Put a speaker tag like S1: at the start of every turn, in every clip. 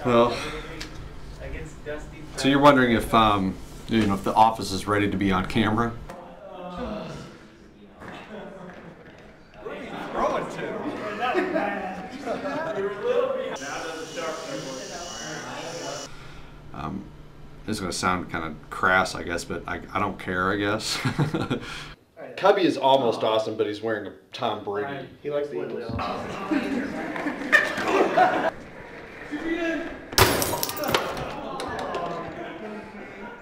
S1: Well, so you're wondering if if the office is ready to be on camera?
S2: Where are you throwing to?
S1: It's going to sound kind of crass, I guess, but I don't care, I guess.
S3: Cubby is almost awesome, but he's wearing a Tom Brady.
S2: He likes the Eagles.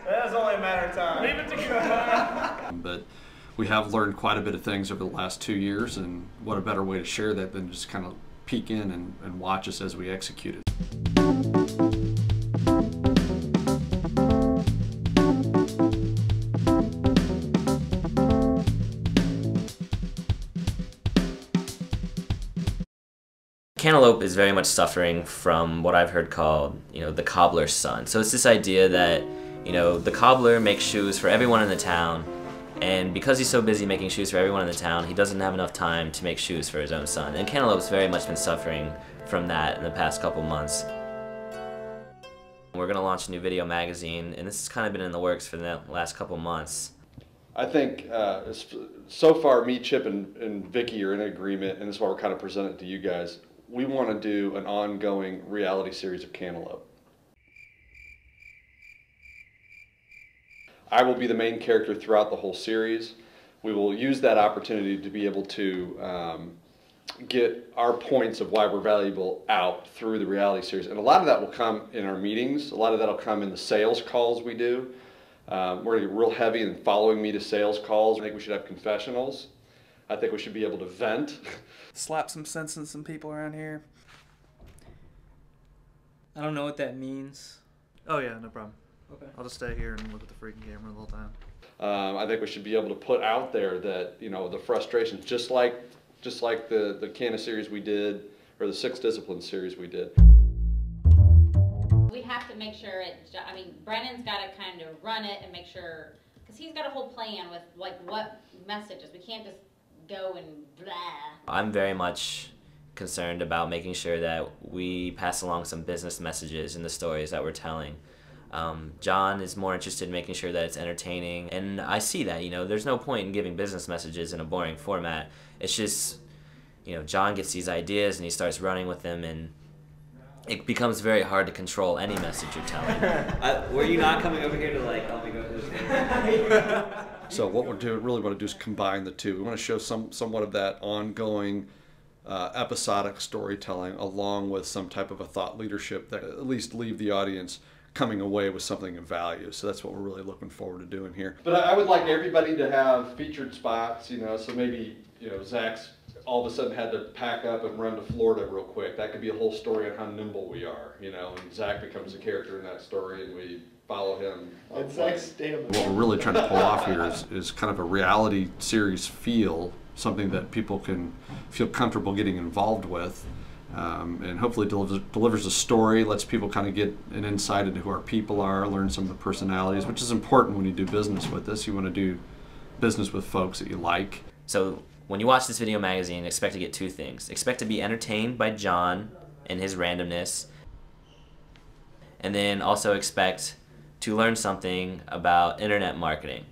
S2: That's only a matter of time. Leave it to God.
S1: But we have learned quite a bit of things over the last 2 years, and what a better way to share that than just kind of peek in and watch us as we execute it.
S4: Cantaloupe is very much suffering from what I've heard called, the cobbler's son. So it's this idea that, the cobbler makes shoes for everyone in the town, and because he's so busy making shoes for everyone in the town, he doesn't have enough time to make shoes for his own son. And Cantaloupe's very much been suffering from that in the past couple months. We're going to launch a new video magazine, and this has kind of been in the works for the last couple months.
S3: I think so far me, Chip, and Vicky are in agreement, and this is why we're kind of presenting it to you guys. We want to do an ongoing reality series of Cantaloupe. I will be the main character throughout the whole series. We will use that opportunity to be able to get our points of why we're valuable out through the reality series. And a lot of that will come in our meetings. A lot of that will come in the sales calls we do. We're going to get real heavy in following me to sales calls. I think we should have confessionals. I think we should be able to vent.
S5: Slap some sense in some people around here. I don't know what that means.
S6: Oh yeah, no problem.
S5: Okay.
S6: I'll just stay here and look at the freaking camera the whole time.
S3: I think we should be able to put out there that, the frustrations, just like the Canna series we did, or the 6 Disciplines series we did.
S7: We have to make sure Brennan's got to kind of run it and make sure, because he's got a whole plan with what messages. We can't just go and blah.
S4: I'm very much concerned about making sure that we pass along some business messages in the stories that we're telling. John is more interested in making sure that it's entertaining, and I see that, there's no point in giving business messages in a boring format. It's just, John gets these ideas and he starts running with them, and it becomes very hard to control any message you're telling. Were you not coming over here to help me go through this?
S1: So what we're really want to do is combine the two. We want to show somewhat of that ongoing episodic storytelling along with some type of a thought leadership that at least leave the audience coming away with something of value. So that's what we're really looking forward to doing here.
S3: But I would like everybody to have featured spots, so maybe, Zach's all of a sudden had to pack up and run to Florida real quick. That could be a whole story on how nimble we are, and Zach becomes a character in that story and we follow him.
S2: And Zach's stamina.
S1: What we're really trying to pull off here is kind of a reality series feel, something that people can feel comfortable getting involved with. And hopefully delivers a story, lets people kind of get an insight into who our people are, learn some of the personalities, which is important when you do business with this. You want to do business with folks that you like.
S4: So when you watch this video magazine, expect to get 2 things. Expect to be entertained by John and his randomness, and then also expect to learn something about internet marketing.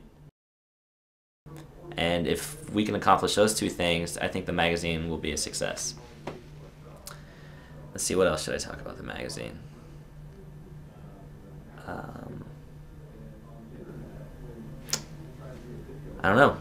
S4: And if we can accomplish those 2 things, I think the magazine will be a success. Let's see, what else should I talk about the magazine? I don't know.